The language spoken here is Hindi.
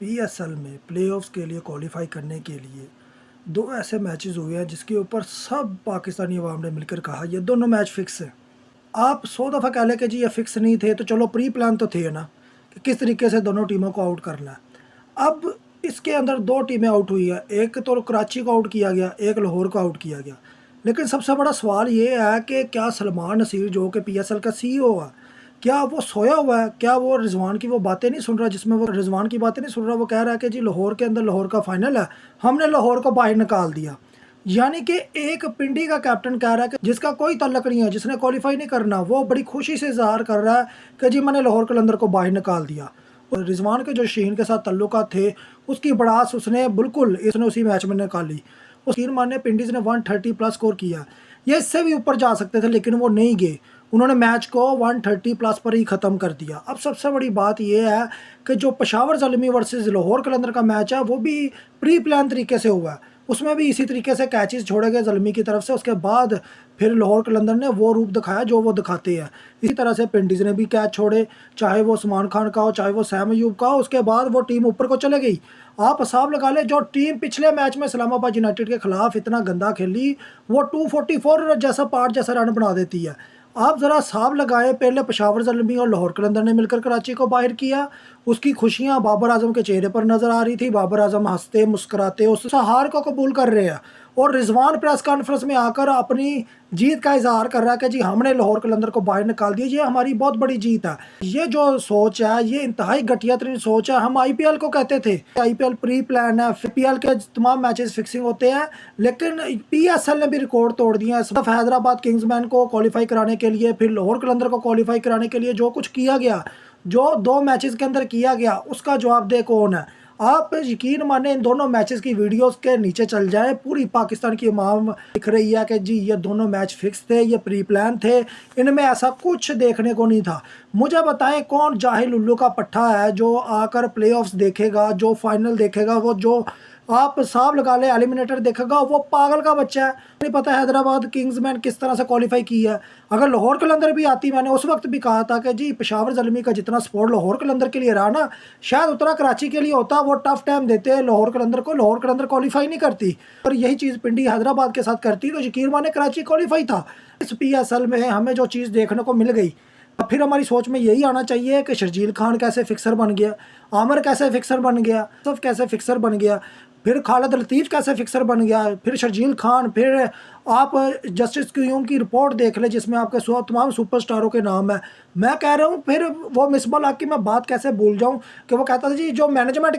पीएसएल में प्लेऑफ्स के लिए क्वालिफाई करने के लिए दो ऐसे मैचेस हुए हैं जिसके ऊपर सब पाकिस्तानी अवाम ने मिलकर कहा ये दोनों मैच फिक्स हैं। आप 100 दफ़ा कह लें कि जी ये फिक्स नहीं थे तो चलो प्री प्लान तो थे ना कि किस तरीके से दोनों टीमों को आउट करना है। अब इसके अंदर दो टीमें आउट हुई है, एक तो कराची को आउट किया गया, एक लाहौर को आउट किया गया। लेकिन सबसे बड़ा सवाल ये है कि क्या सलमान नसीर जो कि पीएसएल का सीईओ है, क्या वो सोया हुआ है? क्या वो रिजवान की वो बातें नहीं सुन रहा, जिसमें वो रिजवान की बातें नहीं सुन रहा? वो कह रहा है कि जी लाहौर के अंदर लाहौर का फाइनल है, हमने लाहौर को बाहर निकाल दिया। यानी कि एक पिंडी का कैप्टन कह रहा है कि जिसका कोई तल्लक नहीं है, जिसने क्वालिफाई नहीं करना, वो बड़ी खुशी से इजहार कर रहा है कि जी मैंने लाहौर कलंदर को बाहर निकाल दिया। और रिजवान के जो शीन के साथ तल्लुकात थे उसकी बड़ास उसने बिल्कुल इसने उसी मैच में निकाली। उस मान ने पिंडीज़ ने 130 प्लस स्कोर किया, ये इससे भी ऊपर जा सकते थे लेकिन वो नहीं गए। उन्होंने मैच को 130 प्लस पर ही ख़त्म कर दिया। अब सबसे बड़ी बात यह है कि जो पेशावर ज़ल्मी वर्सेस लाहौर कलंदर का मैच है वो भी प्री प्लान तरीके से हुआ है। उसमें भी इसी तरीके से कैचेस छोड़े गए ज़ल्मी की तरफ से। उसके बाद फिर लाहौर कलंदर ने वो रूप दिखाया जो वो दिखाते हैं। इसी तरह से पिंडीज़ ने भी कैच छोड़े, चाहे वो उस्मान खान का हो, चाहे वो सैम अयूब का हो। उसके बाद वो टीम ऊपर को चले गई। आप हिसाब लगा ले, जो टीम पिछले मैच में इस्लामाबाद यूनाइटेड के खिलाफ इतना गंदा खेली, वो 244 जैसा पार्ट जैसा रन बना देती है। आप ज़रा हिसाब लगाएं, पहले पेशावर ज़ल्मी और लाहौर कलंदर ने मिलकर कराची को बाहर किया। उसकी खुशियां बाबर आजम के चेहरे पर नज़र आ रही थी। बाबर आजम हंसते मुस्कुराते उस हार को कबूल कर रहे हैं और रिजवान प्रेस कॉन्फ्रेंस में आकर अपनी जीत का इजहार कर रहा है कि जी हमने लाहौर कलंदर को बाहर निकाल दिया, ये हमारी बहुत बड़ी जीत है। ये जो सोच है ये इंतहाई घटिया तरीन सोच है। हम आईपीएल को कहते थे आईपीएल प्री प्लान है, पीएल के तमाम मैचेस फिक्सिंग होते हैं, लेकिन पीएसएल ने भी रिकॉर्ड तोड़ दिया है। सिर्फ हैदराबाद किंग्समैन को क्वालिफाई कराने के लिए, फिर लाहौर कलंदर को क्वालिफाई कराने के लिए जो कुछ किया गया, जो दो मैचेस के अंदर किया गया, उसका जवाबदेह कौन है? आप यकीन माने इन दोनों मैचेस की वीडियोस के नीचे चल जाएं, पूरी पाकिस्तान की अवाम दिख रही है कि जी ये दोनों मैच फिक्स थे, ये प्री प्लान थे, इनमें ऐसा कुछ देखने को नहीं था। मुझे बताएं कौन जाहिल उल्लू का पट्टा है जो आकर प्लेऑफ्स देखेगा, जो फाइनल देखेगा, वो जो आप हिसाब लगा ले एलिमिनेटर देखेगा, वो पागल का बच्चा है। नहीं पता हैदराबाद किंग्समैन किस तरह से क्वालिफाई की है। अगर लाहौर कलंदर भी आती, मैंने उस वक्त भी कहा था कि जी पेशावर ज़ल्मी का जितना सपोर्ट लाहौर कलंदर के लिए रहा ना, शायद उतना कराची के लिए होता। वो टफ टाइम देते हैं लाहौर कलंदर को, लाहौर कलंदर क्वालिफाई नहीं करती। और यही चीज़ पिंडी हैदराबाद के साथ करती तो यकीन माने कराची क्वालिफाई था। इस पीएसएल में हमें जो चीज़ देखने को मिल गई, अब फिर हमारी सोच में यही आना चाहिए कि शर्जील खान कैसे फिक्सर बन गया, आमिर कैसे फिक्सर बन गया, सब कैसे फिक्सर बन गया, फिर खालिद लतीफ़ कैसे फिक्सर बन गया, फिर शर्जील खान, फिर आप जस्टिस क्यूम की रिपोर्ट देख ले जिसमें आपके तमाम सुपरस्टारों के नाम है। मैं कह रहा हूँ फिर वो मिसबा हक की मैं बात कैसे भूल जाऊँ कि वो कहता था जी जो मैनेजमेंट